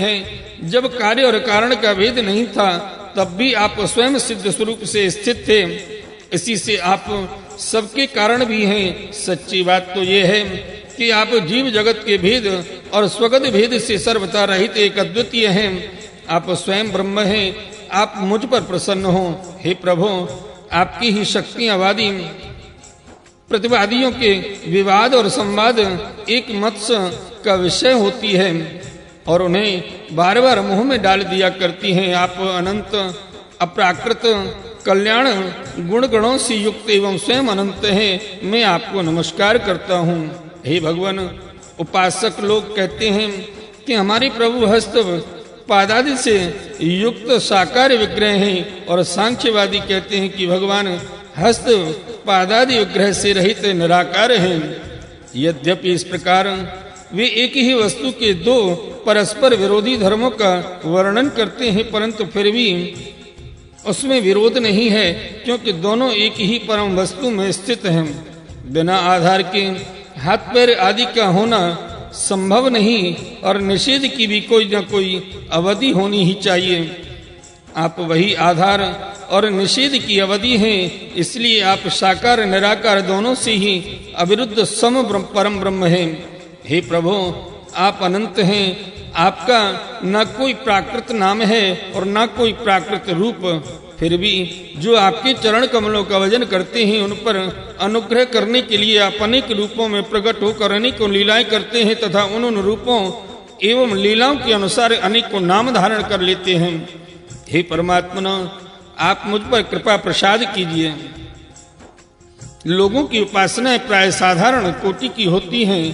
हैं। जब कार्य और कारण का भेद नहीं था तब भी आप स्वयं सिद्ध स्वरूप से स्थित थे, इसी से आप सबके कारण भी हैं। सच्ची बात तो ये है कि आप जीव जगत के भेद और स्वगत भेद से सर्वथा रहित एक अद्वितीय हैं। आप स्वयं ब्रह्म हैं। आप मुझ पर प्रसन्न हो। हे प्रभु, आपकी ही शक्तियां वादी प्रतिवादियों के विवाद और संवाद एक मत का विषय होती है और उन्हें बार बार मुंह में डाल दिया करती हैं। आप अनंत अप्राकृत कल्याण गुण गणों से युक्त एवं स्वयं अनंत हैं। मैं आपको नमस्कार करता हूँ। हे भगवान, उपासक लोग कहते हैं कि हमारे प्रभु हस्त पादादि से युक्त साकार विग्रह हैं और सांख्यवादी कहते हैं कि भगवान हस्त पादादि विग्रह से रहित निराकार हैं। यद्यपि इस प्रकार वे एक ही वस्तु के दो परस्पर विरोधी धर्मों का वर्णन करते हैं, परंतु फिर भी उसमें विरोध नहीं है, क्योंकि दोनों एक ही परम वस्तु में स्थित हैं। बिना आधार के हाथ पैर आदि का होना संभव नहीं और निषेध की भी कोई न कोई अवधि होनी ही चाहिए। आप वही आधार और निषेध की अवधि हैं, इसलिए आप साकार निराकार दोनों से ही अविरुद्ध सम परम ब्रह्म हैं। हे प्रभु, आप अनंत हैं। आपका न कोई प्राकृत नाम है और न कोई प्राकृत रूप, फिर भी जो आपके चरण कमलों का भजन करते हैं उन पर अनुग्रह करने के लिए आप अनेक रूपों में प्रकट होकर अनेकों लीलाएं करते हैं तथा उन रूपों एवं लीलाओं के अनुसार अनेकों नाम धारण कर लेते हैं। हे परमात्मा, आप मुझ पर कृपा प्रसाद कीजिए। लोगों की उपासनाएं प्राय साधारण कोटि की होती हैं,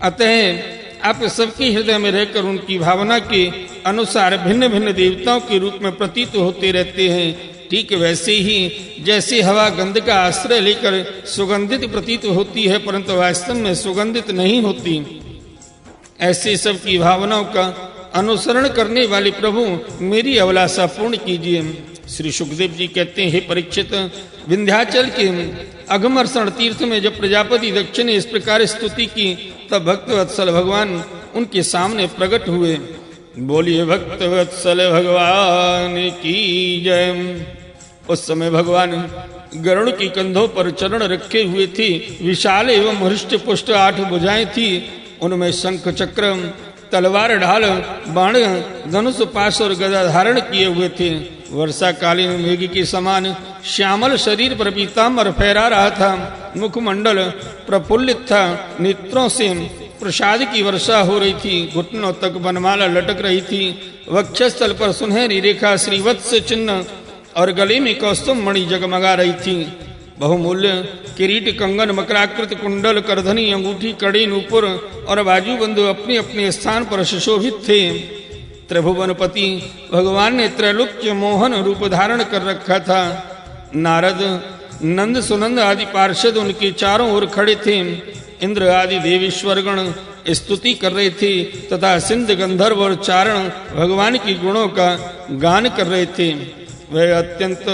अतः आप सबके हृदय में रहकर उनकी भावना के अनुसार भिन्न भिन्न देवताओं के रूप में प्रतीत होते रहते हैं। ठीक वैसे ही जैसे हवा गंध का आश्रय लेकर सुगंधित प्रतीत होती है परंतु वास्तव में सुगंधित नहीं होती, ऐसे सब की भावनाओं का अनुसरण करने वाले प्रभु मेरी अभिलाषा पूर्ण कीजिए। श्री सुखदेव जी कहते हैं, हे परीक्षित, विंध्याचल के अघमर्षण तीर्थ में जब प्रजापति दक्ष ने इस प्रकार स्तुति की तब भक्तवत्सल भगवान उनके सामने प्रकट हुए। बोलिए भक्तवत्सल भगवान की जय। उस समय भगवान गरुड़ की कंधों पर चरण रखे हुए थे। विशाल एवं हृष्ट पुष्ट 8 भुजाएं थी, उनमें शंख चक्र तलवार ढाल बाण धनुष पाश और गदा धारण किए हुए थे। वर्षा कालीन मेघ के समान श्यामल शरीर पर पीतांबर फहरा रहा था। मुखमंडल प्रफुल्लित था, नेत्रों से प्रसाद की वर्षा हो रही थी। घुटनों तक वनमाला लटक रही थी। वक्षस्थल पर सुनहरी रेखा श्रीवत्स चिन्ह और गले में कौस्तुभ मणि जगमगा रही थी। बहुमूल्य किरीट कंगन मकराकृत कुंडल करधनी अंगूठी कड़ी नूपुर और बाजूबंद अपने अपने स्थान पर सुशोभित थे। त्रिभुवनपति भगवान ने त्रैलोक्य मोहन रूप धारण कर रखा था। नारद नंद सुनंद आदि पार्षद उनके चारों ओर खड़े थे। इंद्र आदि देवेश्वरगण स्तुति कर रहे थे तथा सिंध गंधर्व और चारण भगवान के गुणों का गान कर रहे थे। वह अत्यंत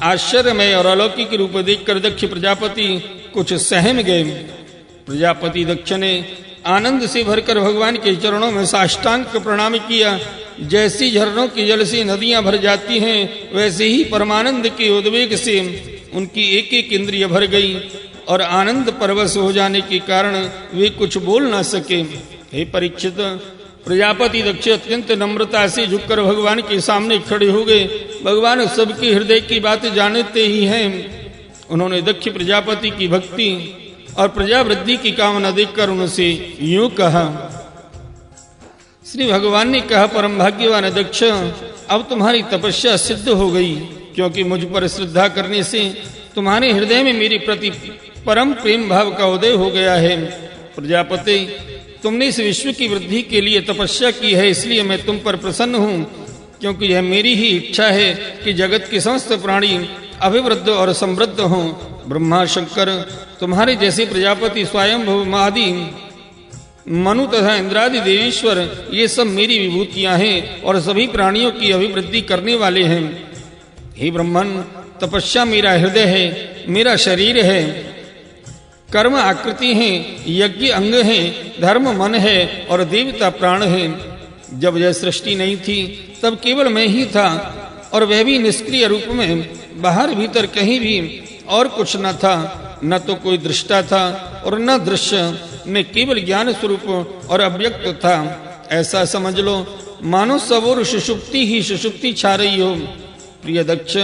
आश्चर्यमय और अलौकिक रूप देखकर दक्ष प्रजापति कुछ सहम गए। प्रजापति दक्ष ने आनंद से भरकर भगवान के चरणों में साष्टांग प्रणाम किया। जैसी झरनों के जल से नदियां भर जाती हैं, वैसे ही परमानंद के उद्वेग से उनकी एक एक इंद्रिय भर गई और आनंद परवश हो जाने के कारण वे कुछ बोल न सके। हे परीक्षित, प्रजापति दक्ष अत्यंत नम्रता से झुककर भगवान के सामने खड़े हो गए। भगवान सबके हृदय की बात जानते ही हैं। उन्होंने दक्ष प्रजापति की भक्ति और प्रजावृद्धि की कामना देखकर उनसे यूं कहा। श्री भगवान ने कहा, परम भाग्यवान दक्ष, अब तुम्हारी तपस्या सिद्ध हो गई, क्योंकि मुझ पर श्रद्धा करने से तुम्हारे हृदय में मेरे प्रति परम प्रेम भाव का उदय हो गया है। प्रजापति, तुमने इस विश्व की वृद्धि के लिए तपस्या की है, इसलिए मैं तुम पर प्रसन्न हूँ, क्योंकि यह मेरी ही इच्छा है कि जगत के समस्त प्राणी अभिवृद्ध और समृद्ध हों। ब्रह्मा शंकर तुम्हारे जैसे प्रजापति स्वयं आदि मनु तथा इंद्रादि देवेश्वर ये सब मेरी विभूतियां हैं और सभी प्राणियों की अभिवृद्धि करने वाले हैं। हे ब्रह्मन, तपस्या मेरा हृदय है, मेरा शरीर है, कर्म आकृति है, यज्ञ अंग है, धर्म मन है और देवता प्राण है। जब यह सृष्टि नहीं थी तब केवल मैं ही था, और वह भी निष्क्रिय रूप में, बाहर भीतर कहीं भी और कुछ न था। न तो कोई दृष्टा था और न दृश्य, मैं केवल ज्ञान स्वरूप और अव्यक्त था। ऐसा समझ लो मानो सवोर सुषुप्ति ही सुषुप्ति छा रही हो। प्रिय दक्ष,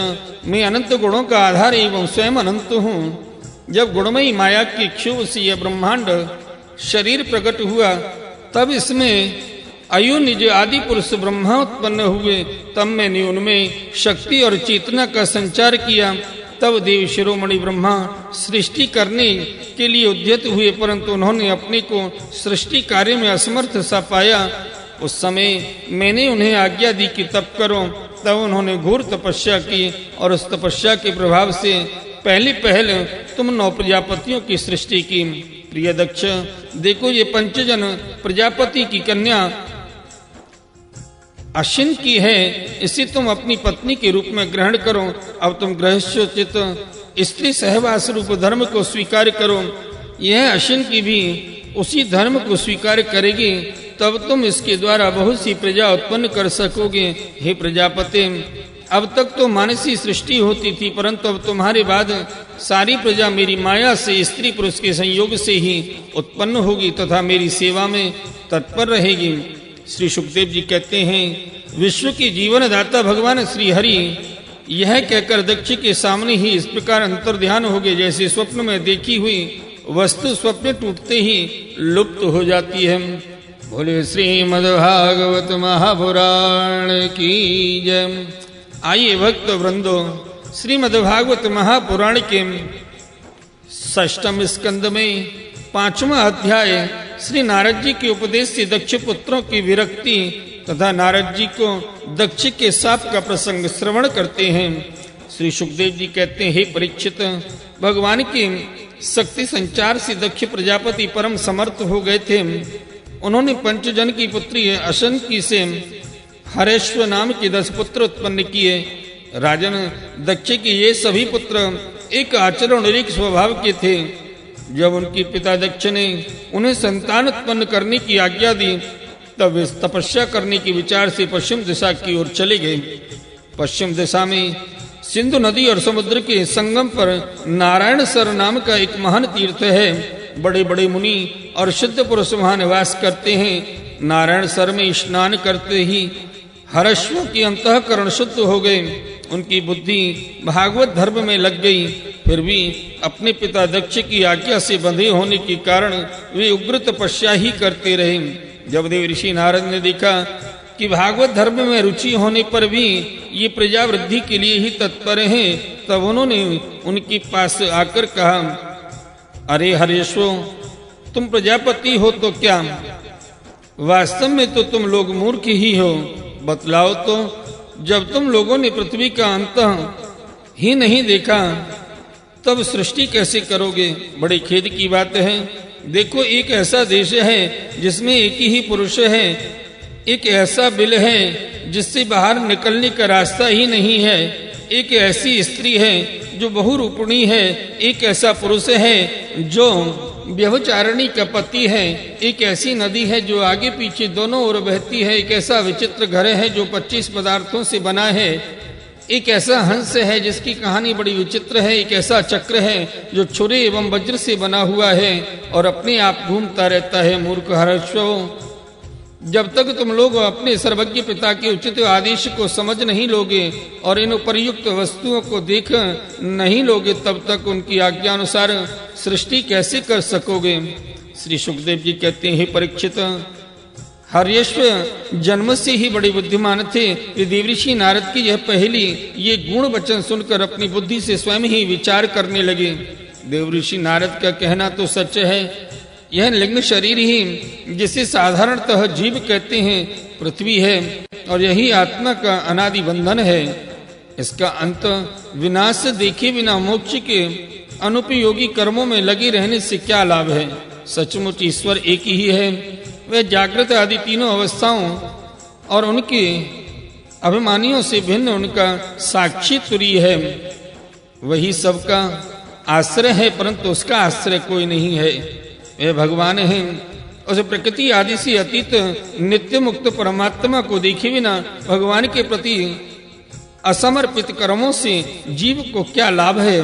मैं अनंत गुणों का आधार एवं स्वयं अनंत हूँ। जब गुणमयी माया की क्षोभ से यह ब्रह्मांड शरीर प्रकट हुआ, तब इसमें अयु निज आदि पुरुष ब्रह्मा उत्पन्न हुए। तब मैंने उनमें शक्ति और चेतना का संचार किया। तब देव शिरोमणि ब्रह्मा सृष्टि करने के लिए उद्यत हुए, परंतु उन्होंने अपने को सृष्टि कार्य में असमर्थ सा पाया। उस समय मैंने उन्हें आज्ञा दी कि तप करो। तब उन्होंने घोर तपस्या की, और उस तपस्या के प्रभाव से पहले तुम 9 प्रजापतियों की सृष्टि की। प्रिय दक्ष, देखो ये पंचजन प्रजापति की कन्या अश्विन की है, इसे तुम अपनी पत्नी के रूप में ग्रहण करो। अब तुम गृहस्थोचित स्त्री सहवास रूप धर्म को स्वीकार करो। यह अश्विन की भी उसी धर्म को स्वीकार करेगी, तब तुम इसके द्वारा बहुत सी प्रजा उत्पन्न कर सकोगे। हे प्रजापति, अब तक तो मानसी सृष्टि होती थी, परंतु अब तुम्हारे बाद सारी प्रजा मेरी माया से स्त्री पुरुष के संयोग से ही उत्पन्न होगी तथा मेरी सेवा में तत्पर रहेगी। श्री सुखदेव जी कहते हैं, विश्व के जीवन दाता भगवान श्री हरि यह कहकर दक्ष के सामने ही इस प्रकार अंतर्ध्यान हो गए, जैसे स्वप्न में देखी हुई वस्तु स्वप्न टूटते ही लुप्त हो जाती है। बोले श्रीमद्भागवत महापुराण की जय। आइए भक्त वृंदो, श्रीमद्भागवत महापुराण के 6वें स्कंद में 5वां अध्याय श्री नारद जी के उपदेश से दक्ष पुत्रों की विरक्ति तथा नारद जी को दक्ष के शाप का प्रसंग श्रवण करते हैं। श्री सुखदेव जी कहते हैं, हे परीक्षित, भगवान के शक्ति संचार से दक्ष प्रजापति परम समर्थ हो गए थे। उन्होंने पंचजन की पुत्री अशंकी से हरेश्व नाम के 10 पुत्र उत्पन्न किए। राजन, दक्ष के ये सभी पुत्र एक आचरण और एक स्वभाव के थे। जब उनके पिता दक्ष ने उन्हें संतान उत्पन्न करने की आज्ञा दी, तब वे तपस्या करने के विचार से पश्चिम दिशा की ओर चले गए। पश्चिम दिशा में सिंधु नदी और समुद्र के संगम पर नारायण सर नाम का एक महान तीर्थ है। बड़े बड़े मुनि और सिद्ध पुरुष वहां निवास करते हैं। नारायण सर में स्नान करते ही हर्षों की अंतःकरण शुद्ध हो गए। उनकी बुद्धि भागवत धर्म में लग गई। फिर भी अपने पिता दक्ष की आज्ञा से बंधे होने के कारण वे उग्र तपस्या ही करते रहे। जब देव ऋषि नारद ने देखा कि भागवत धर्म में रुचि होने पर भी ये प्रजा वृद्धि के लिए ही तत्पर हैं, तब उन्होंने उनके पास आकर कहा, अरे हरेश्वो, तुम प्रजापति हो तो क्या, वास्तव में तो तुम लोग मूर्ख ही हो। बतलाओ तो, जब तुम लोगों ने पृथ्वी का अंत ही नहीं देखा, तब सृष्टि कैसे करोगे। बड़े खेद की बात है। देखो, एक ऐसा देश है जिसमें एक ही पुरुष है, एक ऐसा बिल है जिससे बाहर निकलने का रास्ता ही नहीं है, एक ऐसी स्त्री है जो बहुरूपिणी है, एक ऐसा पुरुष है जो व्यभिचारिणी का पति है, एक ऐसी नदी है जो आगे पीछे दोनों ओर बहती है, एक ऐसा विचित्र घर है जो 25 पदार्थों से बना है, एक ऐसा हंस है जिसकी कहानी बड़ी विचित्र है, एक ऐसा चक्र है जो छुरे एवं वज्र से बना हुआ है और अपने आप घूमता रहता है। मूर्ख हर्षो, जब तक तुम लोग अपने सर्वज्ञ पिता के उचित आदेश को समझ नहीं लोगे और इन उपर्युक्त वस्तुओं को देख नहीं लोगे, तब तक उनकी आज्ञा अनुसार सृष्टि कैसे कर सकोगे। श्री सुखदेव जी कहते हैं, परीक्षित, हर्यश्व जन्म से ही बड़े बुद्धिमान थे। वे देवऋषि नारद की यह पहली ये गुण वचन सुनकर अपनी बुद्धि से स्वयं ही विचार करने लगे। देवऋषि नारद का कहना तो सच है। यह लिंग शरीर ही, जिसे साधारणतः जीव कहते हैं, पृथ्वी है और यही आत्मा का अनादि बंधन है। इसका अंत विनाश देखे बिना मोक्ष के अनुपयोगी कर्मों में लगे रहने से क्या लाभ है। सचमुच ईश्वर एक ही है। वह जागृत आदि तीनों अवस्थाओं और उनके अभिमानियों से भिन्न उनका साक्षी तुरीय है। वही सबका आश्रय है, परंतु उसका आश्रय कोई नहीं है। वे भगवान हैं उस प्रकृति आदि से अतीत नित्य मुक्त परमात्मा को देखे बिना भगवान के प्रति असमर्पित कर्मों से जीव को क्या लाभ है।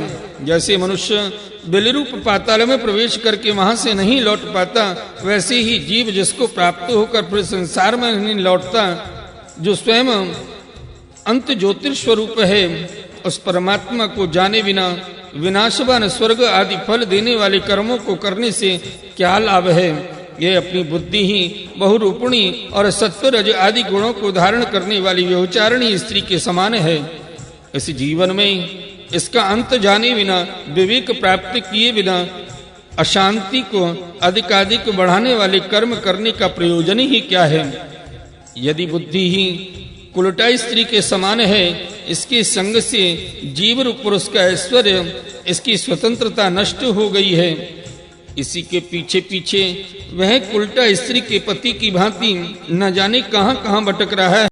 जैसे मनुष्य बलिरूप पाताल में प्रवेश करके वहां से नहीं लौट पाता, वैसे ही जीव जिसको प्राप्त होकर फिर संसार में नहीं लौटता, जो स्वयं अंत ज्योतिर्स्वरूप है, उस परमात्मा को जाने बिना विनाशवान स्वर्ग आदि फल देने वाले कर्मों को करने से क्या लाभ है। यह अपनी बुद्धि ही बहुरूपिणी और सत्वरज आदि गुणों को धारण करने वाली व्यभिचारिणी स्त्री के समान है। इस जीवन में इसका अंत जाने बिना, विवेक प्राप्त किए बिना अशांति को अधिकाधिक बढ़ाने वाले कर्म करने का प्रयोजन ही क्या है। यदि बुद्धि ही कुलटा स्त्री के समान है, इसके संग से जीव रूप पुरुष का ऐश्वर्य, इसकी स्वतंत्रता नष्ट हो गई है। इसी के पीछे पीछे वह कुलटा स्त्री के पति की भांति न जाने कहां कहां भटक रहा है।